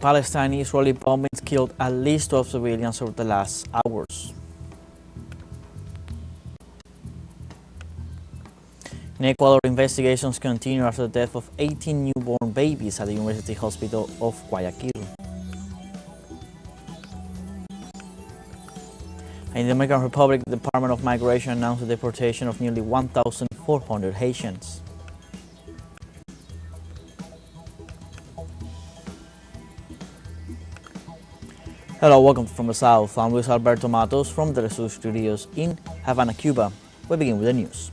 Palestine, Israeli bombings killed at least 12 civilians over the last hours. In Ecuador, investigations continue after the death of 18 newborn babies at the University Hospital of Guayaquil. In the Dominican Republic, the Department of Migration announced the deportation of nearly 1,400 Haitians. Hello, welcome from the South. I'm Luis Alberto Matos from the teleSUR studios in Havana, Cuba. We begin with the news.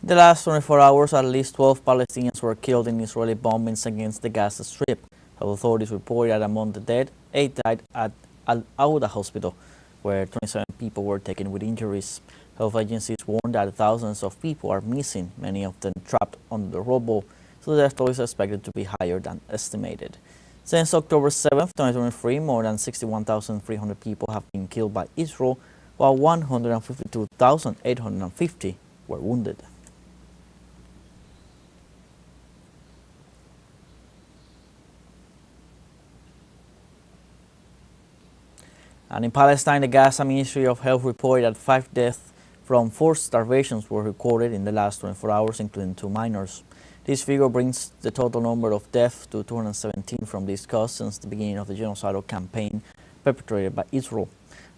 In the last 24 hours, at least 12 Palestinians were killed in Israeli bombings against the Gaza Strip. Health authorities reported that among the dead, 8 died at Al-Auda hospital, where 27 people were taken with injuries. Health agencies warned that thousands of people are missing, many of them trapped under the rubble, so the death toll is expected to be higher than estimated. Since October 7, 2023, more than 61,300 people have been killed by Israel, while 152,850 were wounded. And in Palestine, the Gaza Ministry of Health reported that 5 deaths from forced starvations were recorded in the last 24 hours, including 2 minors. This figure brings the total number of deaths to 217 from this cause since the beginning of the genocidal campaign perpetrated by Israel.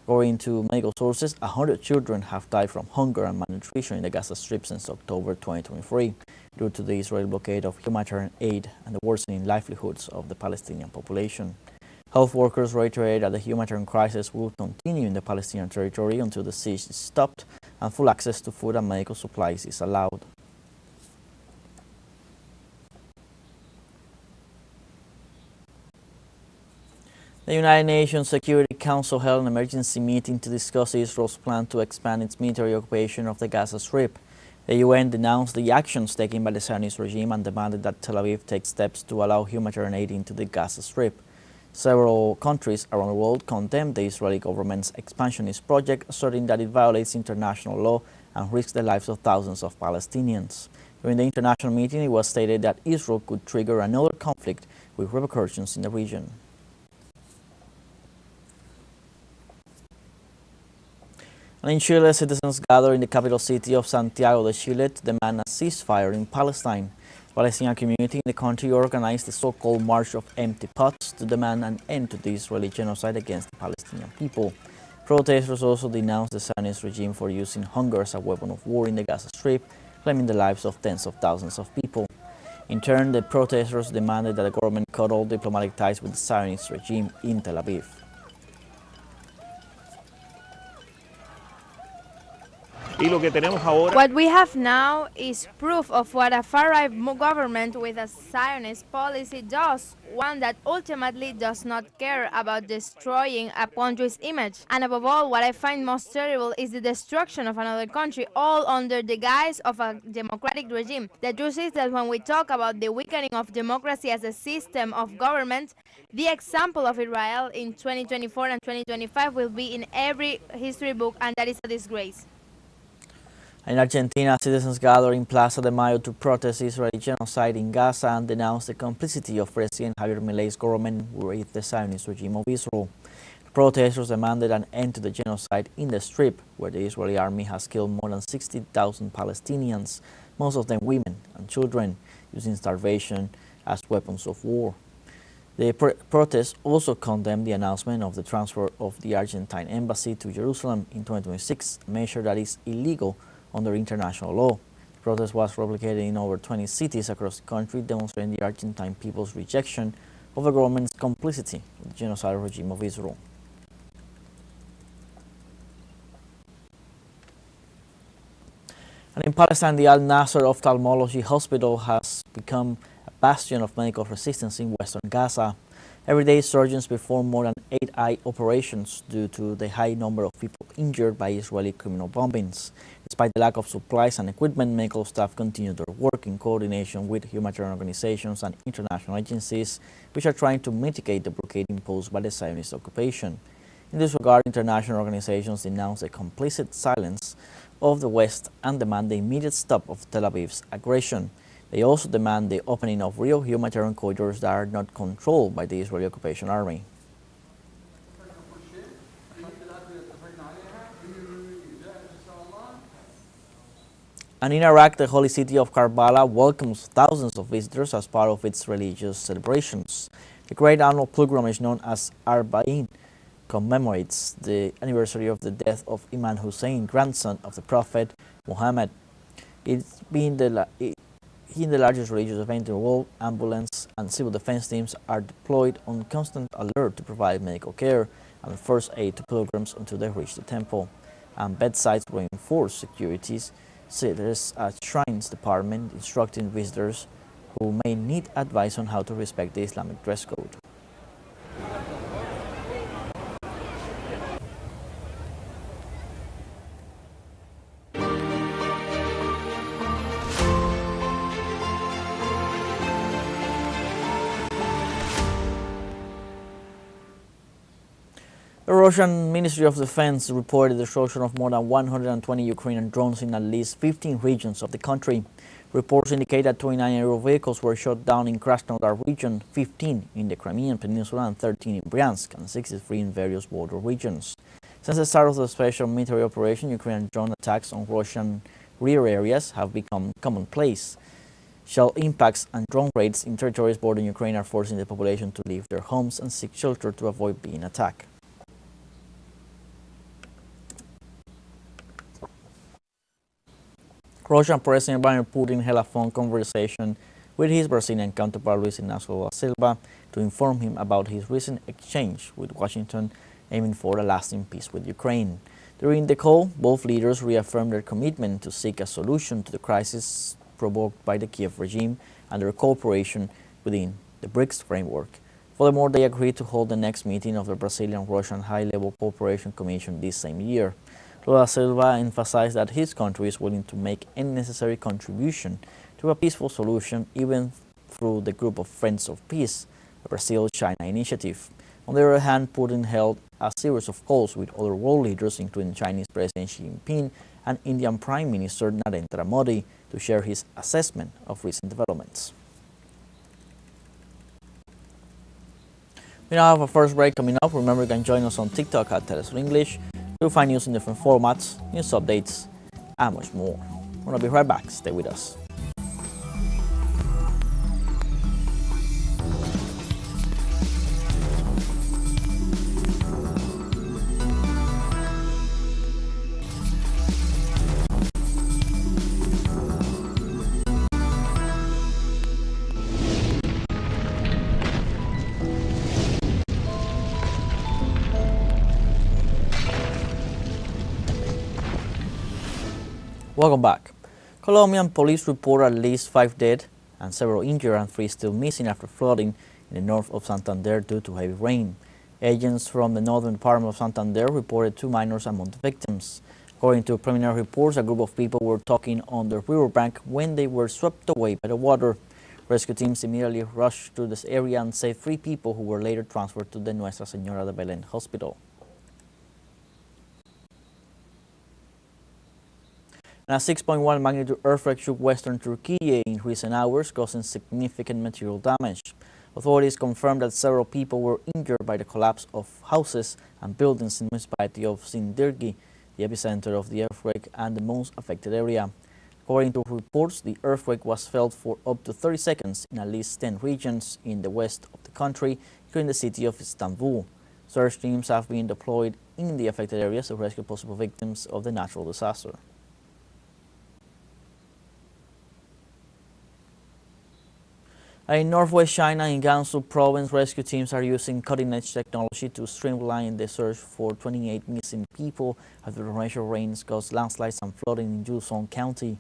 According to medical sources, 100 children have died from hunger and malnutrition in the Gaza Strip since October 2023 due to the Israeli blockade of humanitarian aid and the worsening livelihoods of the Palestinian population. Health workers reiterated that the humanitarian crisis will continue in the Palestinian territory until the siege is stopped and full access to food and medical supplies is allowed. The United Nations Security Council held an emergency meeting to discuss Israel's plan to expand its military occupation of the Gaza Strip. The UN denounced the actions taken by the Zionist regime and demanded that Tel Aviv take steps to allow humanitarian aid into the Gaza Strip. Several countries around the world condemned the Israeli government's expansionist project, asserting that it violates international law and risks the lives of thousands of Palestinians. During the international meeting, it was stated that Israel could trigger another conflict with repercussions in the region. And in Chile, citizens gathered in the capital city of Santiago de Chile to demand a ceasefire in Palestine. The Palestinian community in the country organized the so-called March of Empty Pots to demand an end to the Israeli genocide against the Palestinian people. Protesters also denounced the Zionist regime for using hunger as a weapon of war in the Gaza Strip, claiming the lives of tens of thousands of people. In turn, the protesters demanded that the government cut all diplomatic ties with the Zionist regime in Tel Aviv. What we have now is proof of what a far-right government with a Zionist policy does, one that ultimately does not care about destroying a country's image. And above all, what I find most terrible is the destruction of another country, all under the guise of a democratic regime. The truth is that when we talk about the weakening of democracy as a system of government, the example of Israel in 2024 and 2025 will be in every history book, and that is a disgrace. In Argentina, citizens gathered in Plaza de Mayo to protest Israeli genocide in Gaza and denounce the complicity of President Javier Milei's government with the Zionist regime of Israel. The protesters demanded an end to the genocide in the Strip, where the Israeli army has killed more than 60,000 Palestinians, most of them women and children, using starvation as weapons of war. The protests also condemned the announcement of the transfer of the Argentine embassy to Jerusalem in 2026, a measure that is illegal under international law. The protest was replicated in over 20 cities across the country, demonstrating the Argentine people's rejection of the government's complicity with the genocidal regime of Israel. And in Palestine, the Al-Nasser Ophthalmology Hospital has become a bastion of medical resistance in western Gaza. Every day, surgeons perform more than 8 eye operations due to the high number of people injured by Israeli criminal bombings. Despite the lack of supplies and equipment, medical staff continue their work in coordination with humanitarian organizations and international agencies, which are trying to mitigate the blockade imposed by the Zionist occupation. In this regard, international organizations denounce the complicit silence of the West and demand the immediate stop of Tel Aviv's aggression. They also demand the opening of real humanitarian corridors that are not controlled by the Israeli occupation army. And in Iraq, the holy city of Karbala welcomes thousands of visitors as part of its religious celebrations. The great annual pilgrimage known as Arba'in commemorates the anniversary of the death of Imam Hussein, grandson of the Prophet Muhammad. It's been the largest religious event in the world. Ambulance and civil defense teams are deployed on constant alert to provide medical care and first aid to pilgrims until they reach the temple. And bedsides reinforce securities. There's a shrines department instructing visitors who may need advice on how to respect the Islamic dress code. The Russian Ministry of Defense reported the destruction of more than 120 Ukrainian drones in at least 15 regions of the country. Reports indicate that 29 aerial vehicles were shot down in Krasnodar region, 15 in the Crimean Peninsula, and 13 in Bryansk, and 63 in various border regions. Since the start of the special military operation, Ukrainian drone attacks on Russian rear areas have become commonplace. Shell impacts and drone raids in territories bordering Ukraine are forcing the population to leave their homes and seek shelter to avoid being attacked. Russian President Vladimir Putin held a phone conversation with his Brazilian counterpart Luis Inácio Lula da Silva to inform him about his recent exchange with Washington, aiming for a lasting peace with Ukraine. During the call, both leaders reaffirmed their commitment to seek a solution to the crisis provoked by the Kiev regime and their cooperation within the BRICS framework. Furthermore, they agreed to hold the next meeting of the Brazilian-Russian High-Level Cooperation Commission this same year. Lula da Silva emphasized that his country is willing to make any necessary contribution to a peaceful solution, even through the Group of Friends of Peace, a Brazil-China initiative. On the other hand, Putin held a series of calls with other world leaders, including Chinese President Xi Jinping and Indian Prime Minister Narendra Modi, to share his assessment of recent developments. We now have a first break coming up. Remember, you can join us on TikTok at teleSUR English. You'll find news in different formats, news updates, and much more. We're going to be right back. Stay with us. Welcome back. Colombian police report at least 5 dead and several injured and 3 still missing after flooding in the north of Santander due to heavy rain. Agents from the Northern Department of Santander reported 2 minors among the victims. According to preliminary reports, a group of people were talking on the riverbank when they were swept away by the water. Rescue teams immediately rushed to this area and saved 3 people who were later transferred to the Nuestra Señora de Belén hospital. And a 6.1 magnitude earthquake shook western Turkey in recent hours, causing significant material damage. Authorities confirmed that several people were injured by the collapse of houses and buildings in the municipality of Sindirgi, the epicenter of the earthquake and the most affected area. According to reports, the earthquake was felt for up to 30 seconds in at least 10 regions in the west of the country, including the city of Istanbul. Search teams have been deployed in the affected areas to rescue possible victims of the natural disaster. In northwest China, in Gansu province, rescue teams are using cutting-edge technology to streamline the search for 28 missing people after torrential rains caused landslides and flooding in Yuzhong County.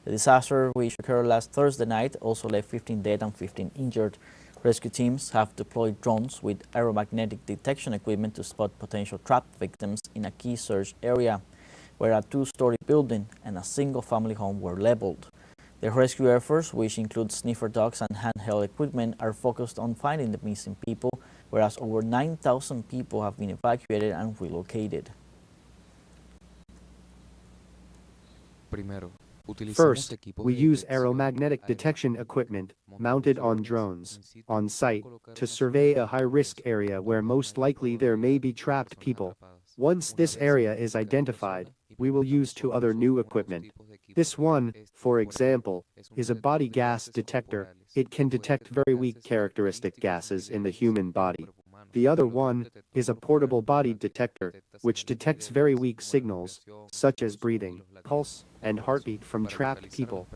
The disaster, which occurred last Thursday night, also left 15 dead and 15 injured. Rescue teams have deployed drones with aeromagnetic detection equipment to spot potential trapped victims in a key search area. where a two-story building and a single-family home were leveled. The rescue efforts, which include sniffer dogs and handheld equipment, are focused on finding the missing people, whereas over 9,000 people have been evacuated and relocated. First, we use aeromagnetic detection equipment mounted on drones on site to survey a high-risk area where most likely there may be trapped people. Once this area is identified, we will use two other new equipment. This one, for example, is a body gas detector. It can detect very weak characteristic gases in the human body. The other one is a portable body detector, which detects very weak signals, such as breathing, pulse, and heartbeat from trapped people.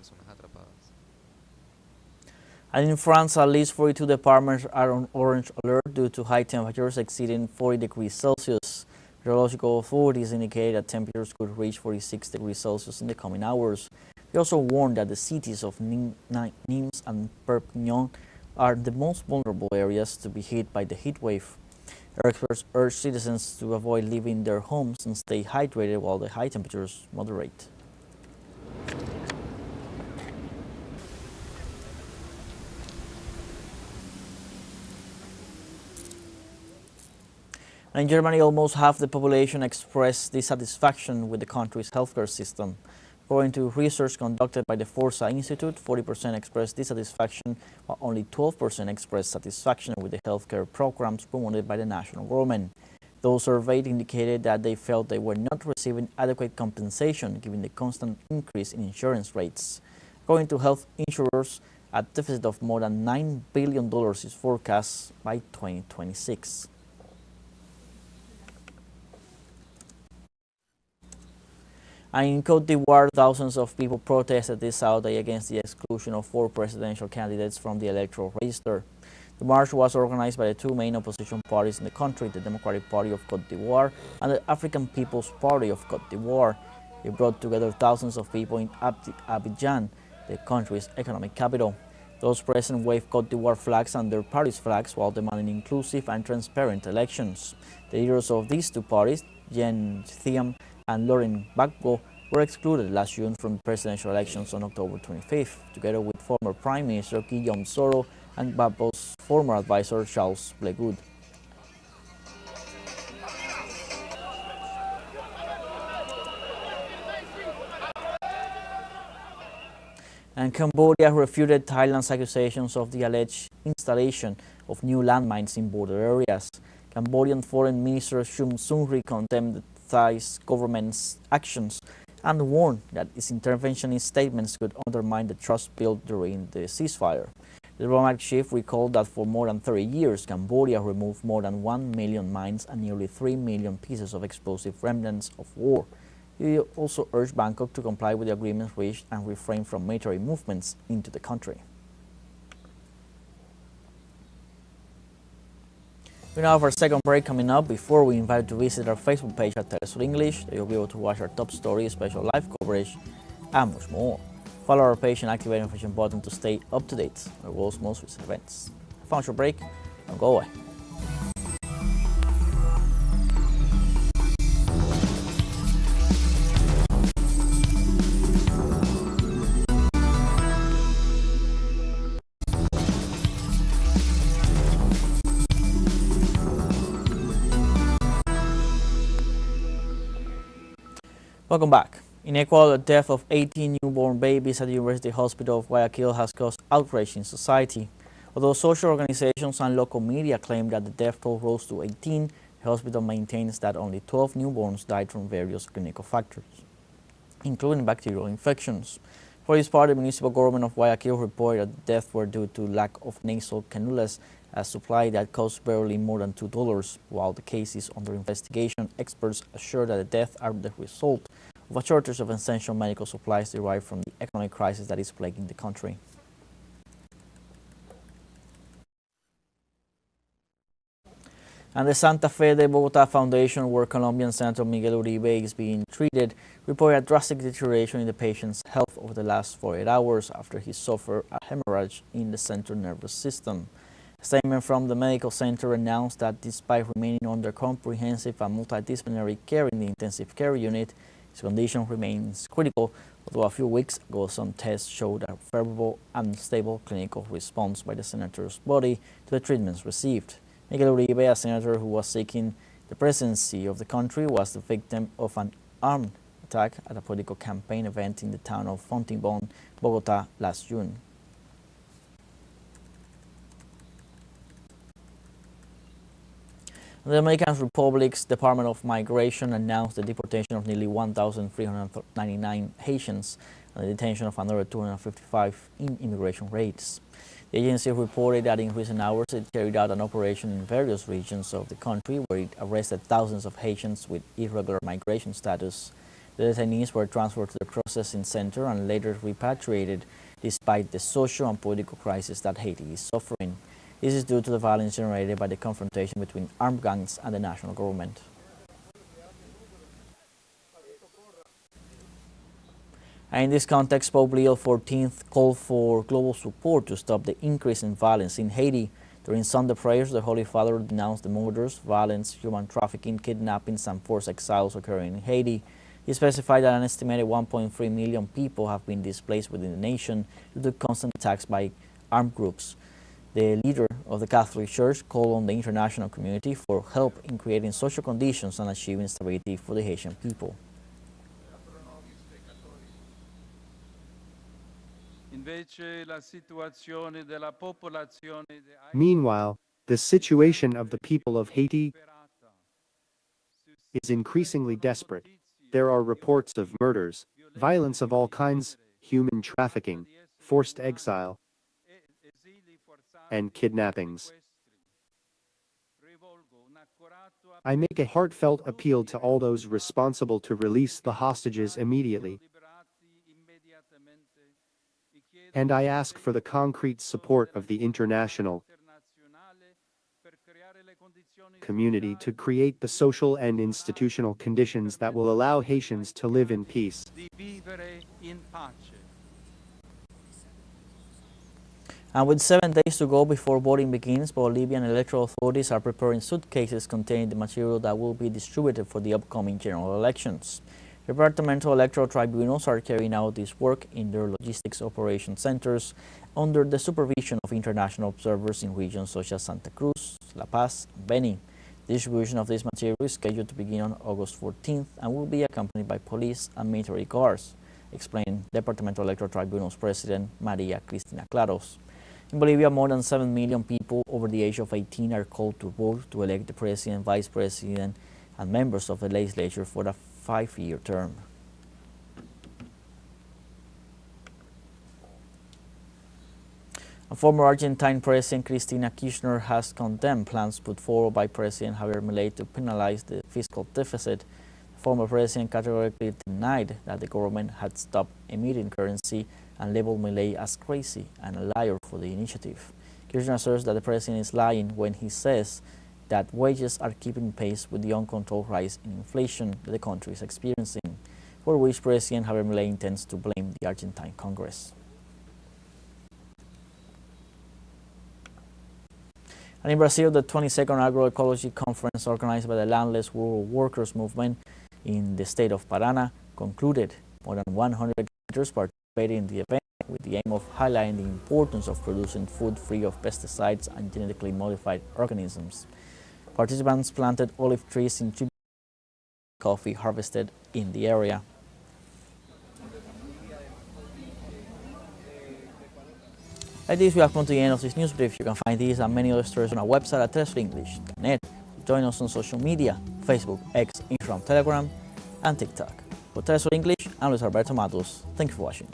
And in France, at least 42 departments are on orange alert due to high temperatures exceeding 40 degrees Celsius. Meteorological authorities indicate that temperatures could reach 46 degrees Celsius in the coming hours. They also warned that the cities of Nimes and Perpignan are the most vulnerable areas to be hit by the heat wave. Experts urge citizens to avoid leaving their homes and stay hydrated while the high temperatures moderate. In Germany, almost half the population expressed dissatisfaction with the country's healthcare system. According to research conducted by the Forza Institute, 40% expressed dissatisfaction, while only 12% expressed satisfaction with the healthcare programs promoted by the national government. Those surveyed indicated that they felt they were not receiving adequate compensation given the constant increase in insurance rates. According to health insurers, a deficit of more than $9 billion is forecast by 2026. And in Cote d'Ivoire, thousands of people protested this Saturday against the exclusion of 4 presidential candidates from the electoral register. The march was organized by the two main opposition parties in the country, the Democratic Party of Cote d'Ivoire and the African People's Party of Cote d'Ivoire. It brought together thousands of people in Abidjan, the country's economic capital. Those present waved Cote d'Ivoire flags and their party's flags while demanding inclusive and transparent elections. The leaders of these two parties, Jean Thiam and Laurent Gbagbo, were excluded last June from presidential elections on October 25th, together with former Prime Minister Guillaume Soro and Gbagbo's former advisor Charles Blegoud. And Cambodia refuted Thailand's accusations of the alleged installation of new landmines in border areas. Cambodian Foreign Minister Chum Sungri condemned the Thai government's actions and warned that its interventionist statements could undermine the trust built during the ceasefire. The diplomatic chief recalled that for more than 30 years, Cambodia removed more than 1 million mines and nearly 3 million pieces of explosive remnants of war. He also urged Bangkok to comply with the agreements reached and refrain from military movements into the country. We now have our second break coming up. Before we invite you to visit our Facebook page at teleSUR English, you'll be able to watch our top stories, special live coverage, and much more. Follow our page and activate the notification button to stay up to date on the world's most recent events. Found your break, don't go away. Welcome back. In Ecuador, the death of 18 newborn babies at the University Hospital of Guayaquil has caused outrage in society. Although social organizations and local media claim that the death toll rose to 18, the hospital maintains that only 12 newborns died from various clinical factors, including bacterial infections. For its part, the municipal government of Guayaquil reported that deaths were due to lack of nasal cannulas, a supply that costs barely more than $2. While the case is under investigation, experts assure that the deaths are the result of a shortage of essential medical supplies derived from the economic crisis that is plaguing the country. And the Santa Fe de Bogota Foundation, where Colombian Senator Miguel Uribe is being treated, reported a drastic deterioration in the patient's health over the last 48 hours after he suffered a hemorrhage in the central nervous system. A statement from the medical center announced that despite remaining under comprehensive and multidisciplinary care in the intensive care unit, His condition remains critical, although a few weeks ago some tests showed a favorable and stable clinical response by the senator's body to the treatments received. Miguel Uribe, a senator who was seeking the presidency of the country, was the victim of an armed attack at a political campaign event in the town of Fontibon, Bogota, last June. The Dominican Republic's Department of Migration announced the deportation of nearly 1,399 Haitians and the detention of another 255 in immigration raids. The agency reported that in recent hours it carried out an operation in various regions of the country where it arrested thousands of Haitians with irregular migration status. The detainees were transferred to the processing center and later repatriated despite the social and political crisis that Haiti is suffering. This is due to the violence generated by the confrontation between armed gangs and the national government. And in this context, Pope Leo XIV called for global support to stop the increase in violence in Haiti. During Sunday prayers, the Holy Father denounced the murders, violence, human trafficking, kidnappings, and forced exiles occurring in Haiti. He specified that an estimated 1.3 million people have been displaced within the nation due to constant attacks by armed groups. The leader of the Catholic Church called on the international community for help in creating social conditions and achieving stability for the Haitian people. Meanwhile, the situation of the people of Haiti is increasingly desperate. There are reports of murders, violence of all kinds, human trafficking, forced exile, and kidnappings. I make a heartfelt appeal to all those responsible to release the hostages immediately. And I ask for the concrete support of the international community to create the social and institutional conditions that will allow Haitians to live in peace. And with 7 days to go before voting begins, Bolivian electoral authorities are preparing suitcases containing the material that will be distributed for the upcoming general elections. Departmental electoral tribunals are carrying out this work in their logistics operation centers under the supervision of international observers in regions such as Santa Cruz, La Paz, and Beni. The distribution of this material is scheduled to begin on August 14th and will be accompanied by police and military guards, explained Departmental Electoral Tribunals President Maria Cristina Claros. In Bolivia, more than 7 million people over the age of 18 are called to vote to elect the president, vice president, and members of the legislature for a 5-year term. A former Argentine President Cristina Kirchner has condemned plans put forward by President Javier Milei to penalize the fiscal deficit. The former president categorically denied that the government had stopped emitting currency and labeled Milei as crazy and a liar for the initiative. Kirchner asserts that the president is lying when he says that wages are keeping pace with the uncontrolled rise in inflation that the country is experiencing, for which President Javier Milei intends to blame the Argentine Congress. And in Brazil, the 22nd Agroecology Conference organized by the Landless Rural Workers Movement in the state of Paraná concluded. More than 100 agricultors participated in the event with the aim of highlighting the importance of producing food free of pesticides and genetically modified organisms. Participants planted olive trees in tribute to coffee harvested in the area. Like this, we have come to the end of this news brief. You can find these and many other stories on our website at telesurenglish.net. Join us on social media, Facebook, X, Instagram, Telegram, and TikTok. For TeleSUR English, I'm Luis Alberto Matos. Thank you for watching.